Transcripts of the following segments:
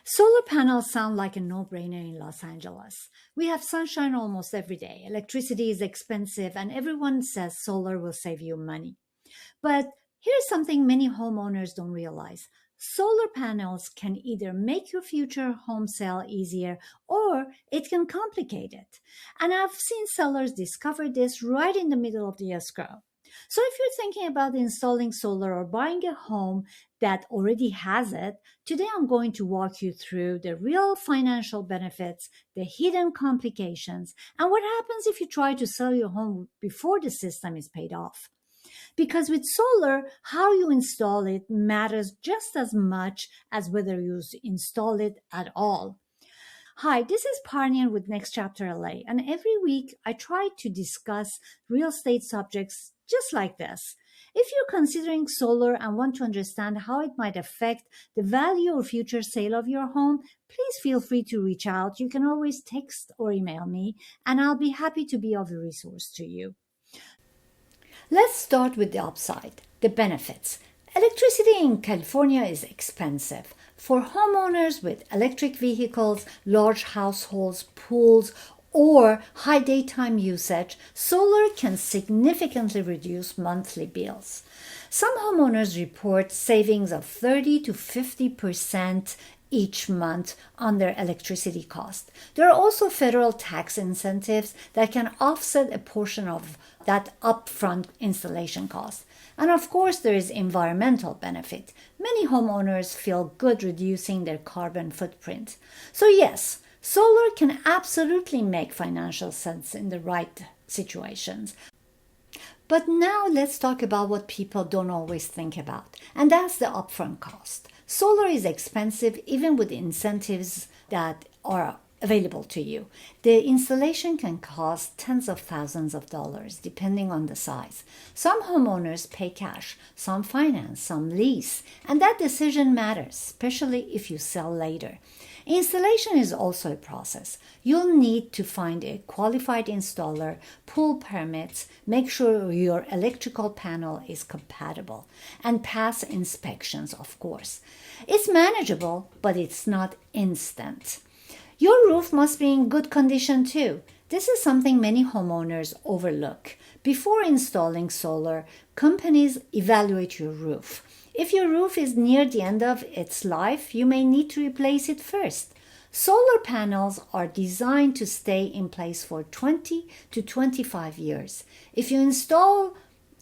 Solar panels sound like a no-brainer in Los Angeles. We have sunshine almost every day. Electricity is expensive, and everyone says solar will save you money. But here's something many homeowners don't realize. Solar panels can either make your future home sale easier or it can complicate it. And I've seen sellers discover this right in the middle of the escrow. So if you're thinking about installing solar or buying a home that already has it, today I'm going to walk you through the real financial benefits, the hidden complications, and what happens if you try to sell your home before the system is paid off. Because with solar, how you install it matters just as much as whether you install it at all. Hi, this is Parnian with Next Chapter LA, and every week I try to discuss real estate subjects just like this. If you're considering solar and want to understand how it might affect the value or future sale of your home, please feel free to reach out. You can always text or email me, and I'll be happy to be of a resource to you. Let's start with the upside, the benefits. Electricity in California is expensive. For homeowners with electric vehicles, large households, pools, or high daytime usage, solar can significantly reduce monthly bills. Some homeowners report savings of 30 to 50% each month on their electricity cost. There are also federal tax incentives that can offset a portion of that upfront installation cost. And of course, there is environmental benefit. Many homeowners feel good reducing their carbon footprint. So yes, solar can absolutely make financial sense in the right situations. But now let's talk about what people don't always think about, and that's the upfront cost. Solar is expensive even with incentives that are available to you. The installation can cost tens of thousands of dollars depending on the size. Some homeowners pay cash, some finance, some lease, and that decision matters, especially if you sell later. Installation is also a process. You'll need to find a qualified installer, pull permits, make sure your electrical panel is compatible, and pass inspections, of course. It's manageable, but it's not instant. Your roof must be in good condition too. This is something many homeowners overlook. Before installing solar, companies evaluate your roof. If your roof is near the end of its life, you may need to replace it first. Solar panels are designed to stay in place for 20 to 25 years. If you install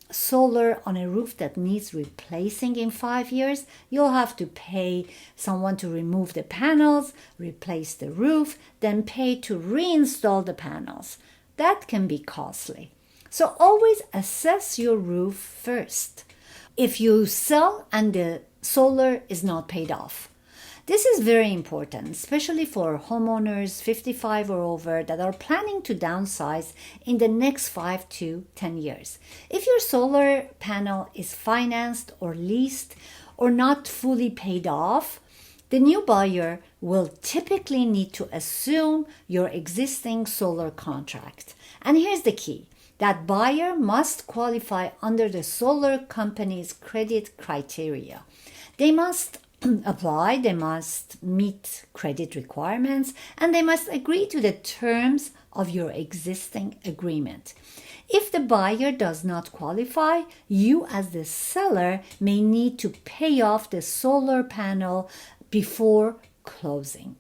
solar on a roof that needs replacing in 5 years, you'll have to pay someone to remove the panels, replace the roof, then pay to reinstall the panels. That can be costly. So always assess your roof first. If you sell and the solar is not paid off. This is very important, especially for homeowners 55 or over that are planning to downsize in the next 5 to 10 years. If your solar panel is financed or leased or not fully paid off, the new buyer will typically need to assume your existing solar contract. And here's the key. That buyer must qualify under the solar company's credit criteria. They must apply, they must meet credit requirements, and they must agree to the terms of your existing agreement. If the buyer does not qualify, you as the seller may need to pay off the solar panel before closing.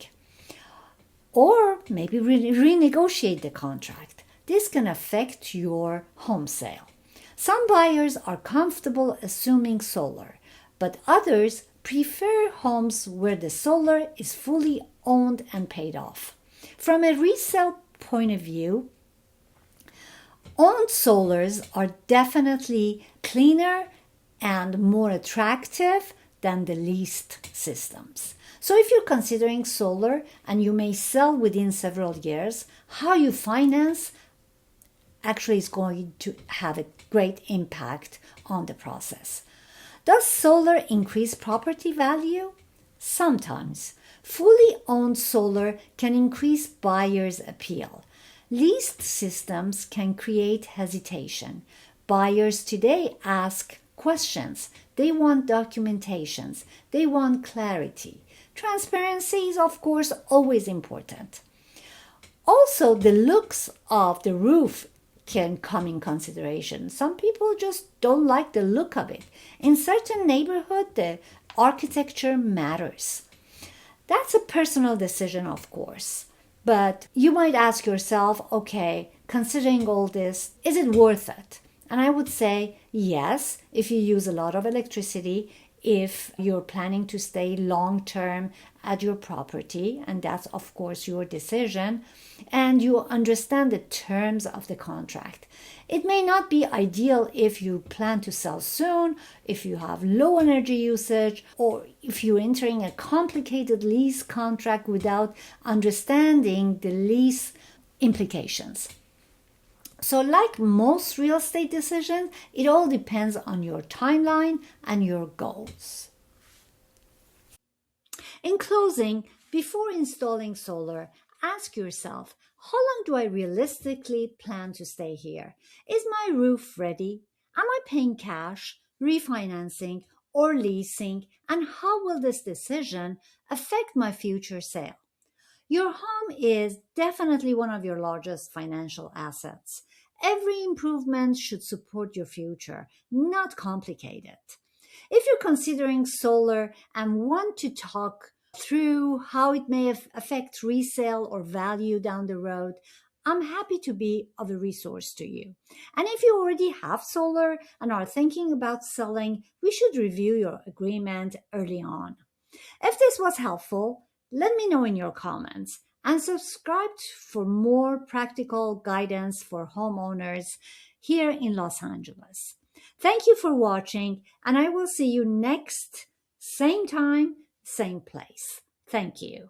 Or maybe renegotiate the contract. This can affect your home sale. Some buyers are comfortable assuming solar, but others prefer homes where the solar is fully owned and paid off. From a resale point of view, owned solars are definitely cleaner and more attractive than the leased systems. So if you're considering solar and you may sell within several years, how you finance actually is going to have a great impact on the process. Does solar increase property value? Sometimes. Fully owned solar can increase buyers' appeal. Leased systems can create hesitation. Buyers today ask questions. They want documentations. They want clarity. Transparency is, of course, always important. Also, the looks of the roof can come in consideration. Some people just don't like the look of it. In certain neighborhood, the architecture matters. That's a personal decision, of course. But you might ask yourself, okay, considering all this, is it worth it? And I would say yes, if you use a lot of electricity, if you're planning to stay long term at your property, and that's of course your decision, and you understand the terms of the contract. It may not be ideal if you plan to sell soon, if you have low energy usage, or if you're entering a complicated lease contract without understanding the lease implications. So, like most real estate decisions, it all depends on your timeline and your goals. In closing, before installing solar, ask yourself, how long do I realistically plan to stay here? Is my roof ready? Am I paying cash, refinancing, or leasing? And how will this decision affect my future sale? Your home is definitely one of your largest financial assets. Every improvement should support your future, not complicate it. If you're considering solar and want to talk through how it may affect resale or value down the road, I'm happy to be of a resource to you. And if you already have solar and are thinking about selling, we should review your agreement early on. If this was helpful, let me know in your comments and subscribe for more practical guidance for homeowners here in Los Angeles. Thank you for watching, and I will see you next same time, same place. Thank you.